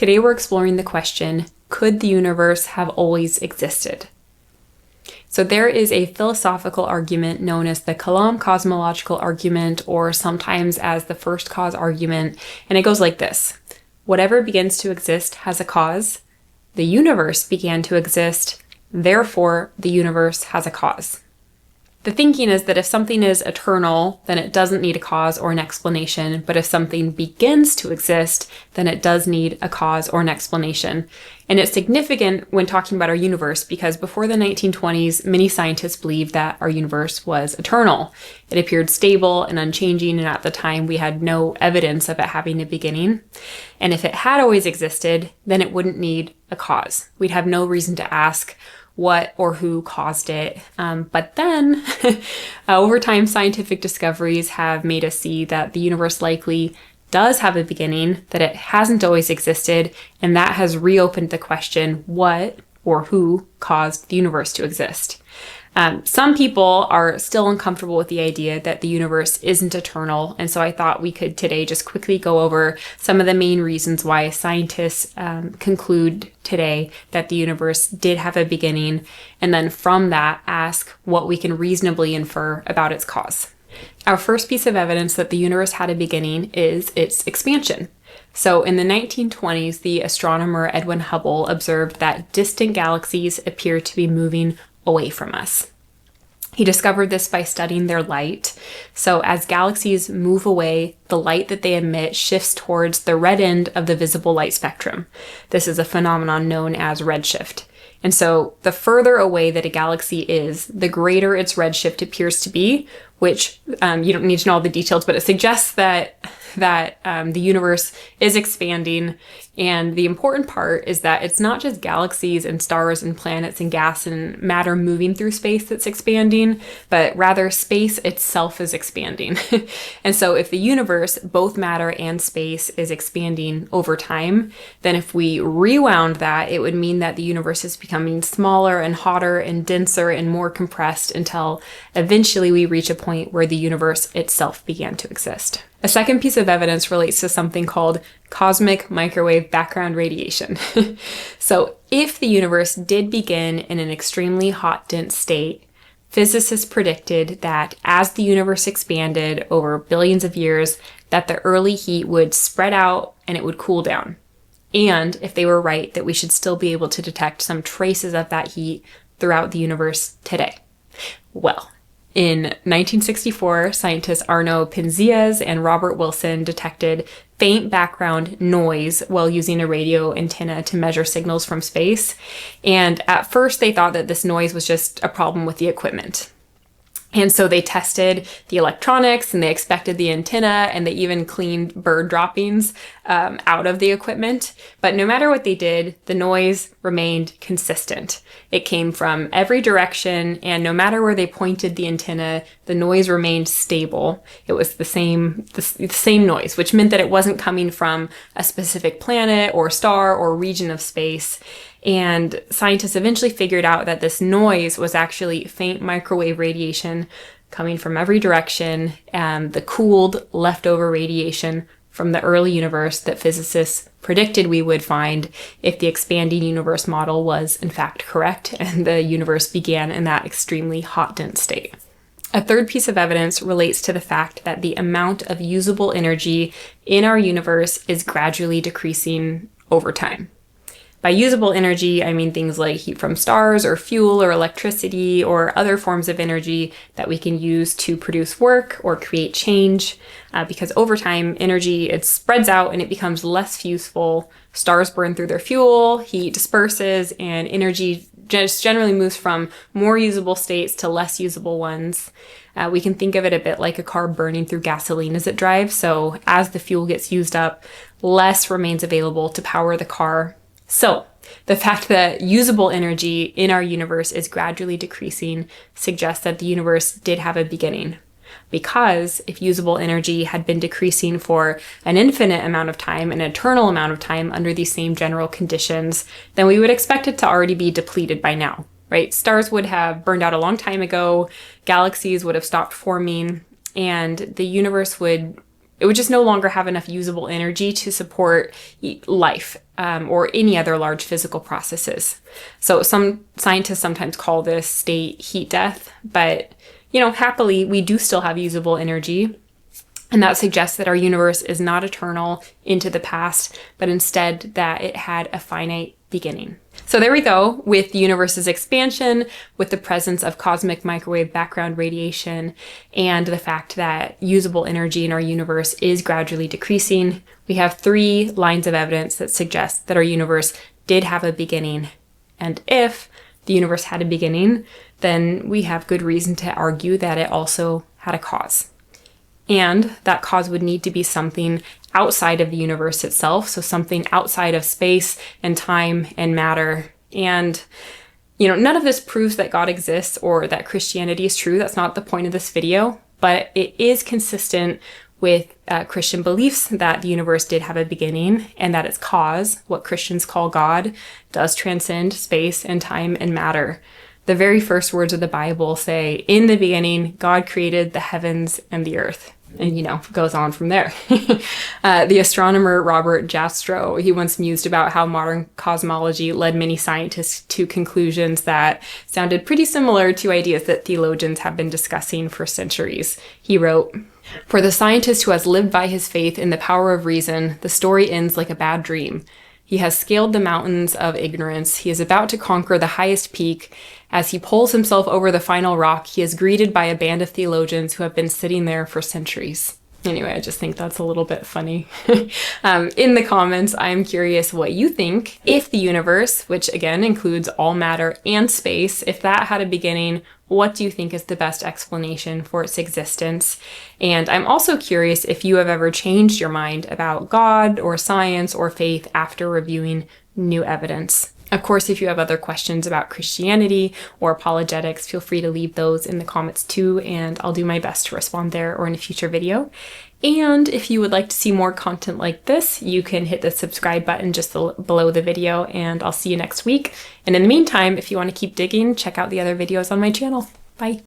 Today we're exploring the question, could the universe have always existed? So there is a philosophical argument known as the Kalam cosmological argument, or sometimes as the first cause argument, and it goes like this. Whatever begins to exist has a cause. The universe began to exist, therefore the universe has a cause. The thinking is that if something is eternal, then it doesn't need a cause or an explanation, but if something begins to exist, then it does need a cause or an explanation. And it's significant when talking about our universe because before the 1920s, many scientists believed that our universe was eternal. It appeared stable and unchanging, and at the time we had no evidence of it having a beginning. And if it had always existed, then it wouldn't need a cause. We'd have no reason to ask what or who caused it. But then, over time, scientific discoveries have made us see that the universe likely does have a beginning, that it hasn't always existed, and that has reopened the question, what or who caused the universe to exist? Some people are still uncomfortable with the idea that the universe isn't eternal, and so I thought we could today just quickly go over some of the main reasons why scientists conclude today that the universe did have a beginning, and then from that ask what we can reasonably infer about its cause. Our first piece of evidence that the universe had a beginning is its expansion. So in the 1920s, the astronomer Edwin Hubble observed that distant galaxies appear to be moving away from us. He discovered this by studying their light. So as galaxies move away, the light that they emit shifts towards the red end of the visible light spectrum. This is a phenomenon known as redshift. And so the further away that a galaxy is, the greater its redshift appears to be, which you don't need to know all the details, but it suggests that the universe is expanding. And the important part is that it's not just galaxies and stars and planets and gas and matter moving through space that's expanding, but rather space itself is expanding. And so if the universe, both matter and space, is expanding over time, then if we rewound that, it would mean that the universe is becoming smaller and hotter and denser and more compressed until eventually we reach a point where the universe itself began to exist. A second piece of evidence relates to something called cosmic microwave background radiation. So if the universe did begin in an extremely hot, dense state, physicists predicted that as the universe expanded over billions of years, that the early heat would spread out and it would cool down. And if they were right, that we should still be able to detect some traces of that heat throughout the universe today. Well, in 1964, scientists Arno Penzias and Robert Wilson detected faint background noise while using a radio antenna to measure signals from space. And at first they thought that this noise was just a problem with the equipment. And so they tested the electronics and they inspected the antenna and they even cleaned bird droppings out of the equipment. But no matter what they did, the noise remained consistent. It came from every direction, and no matter where they pointed the antenna, the noise remained stable. It was the same noise, which meant that it wasn't coming from a specific planet or star or region of space. And scientists eventually figured out that this noise was actually faint microwave radiation coming from every direction, and the cooled leftover radiation from the early universe that physicists predicted we would find if the expanding universe model was in fact correct and the universe began in that extremely hot, dense state. A third piece of evidence relates to the fact that the amount of usable energy in our universe is gradually decreasing over time. By usable energy, I mean things like heat from stars or fuel or electricity or other forms of energy that we can use to produce work or create change. Because over time, energy, it spreads out and it becomes less useful. Stars burn through their fuel, heat disperses, and energy just generally moves from more usable states to less usable ones. We can think of it a bit like a car burning through gasoline as it drives. So as the fuel gets used up, less remains available to power the car. So the fact that usable energy in our universe is gradually decreasing suggests that the universe did have a beginning. Because if usable energy had been decreasing for an infinite amount of time, an eternal amount of time under these same general conditions, then we would expect it to already be depleted by now, right? Stars would have burned out a long time ago, galaxies would have stopped forming, and the universe would It would just no longer have enough usable energy to support life or any other large physical processes. So some scientists sometimes call this state heat death, but happily, we do still have usable energy. And that suggests that our universe is not eternal into the past, but instead that it had a finite beginning. So there we go with the universe's expansion, with the presence of cosmic microwave background radiation, and the fact that usable energy in our universe is gradually decreasing. We have 3 lines of evidence that suggest that our universe did have a beginning. And if the universe had a beginning, then we have good reason to argue that it also had a cause. And that cause would need to be something outside of the universe itself, so something outside of space and time and matter. And, none of this proves that God exists or that Christianity is true. That's not the point of this video, but it is consistent with Christian beliefs that the universe did have a beginning and that its cause, what Christians call God, does transcend space and time and matter. The very first words of the Bible say, "In the beginning, God created the heavens and the earth." And, goes on from there. The astronomer Robert Jastrow, he once mused about how modern cosmology led many scientists to conclusions that sounded pretty similar to ideas that theologians have been discussing for centuries. He wrote, "For the scientist who has lived by his faith in the power of reason, the story ends like a bad dream. He has scaled the mountains of ignorance. He is about to conquer the highest peak. As he pulls himself over the final rock, he is greeted by a band of theologians who have been sitting there for centuries." Anyway, I just think that's a little bit funny. In the comments, I'm curious what you think. If the universe, which again includes all matter and space, if that had a beginning, what do you think is the best explanation for its existence? And I'm also curious if you have ever changed your mind about God or science or faith after reviewing new evidence. Of course, if you have other questions about Christianity or apologetics, feel free to leave those in the comments too, and I'll do my best to respond there or in a future video. And if you would like to see more content like this, you can hit the subscribe button just below the video, and I'll see you next week. And in the meantime, if you want to keep digging, check out the other videos on my channel. Bye.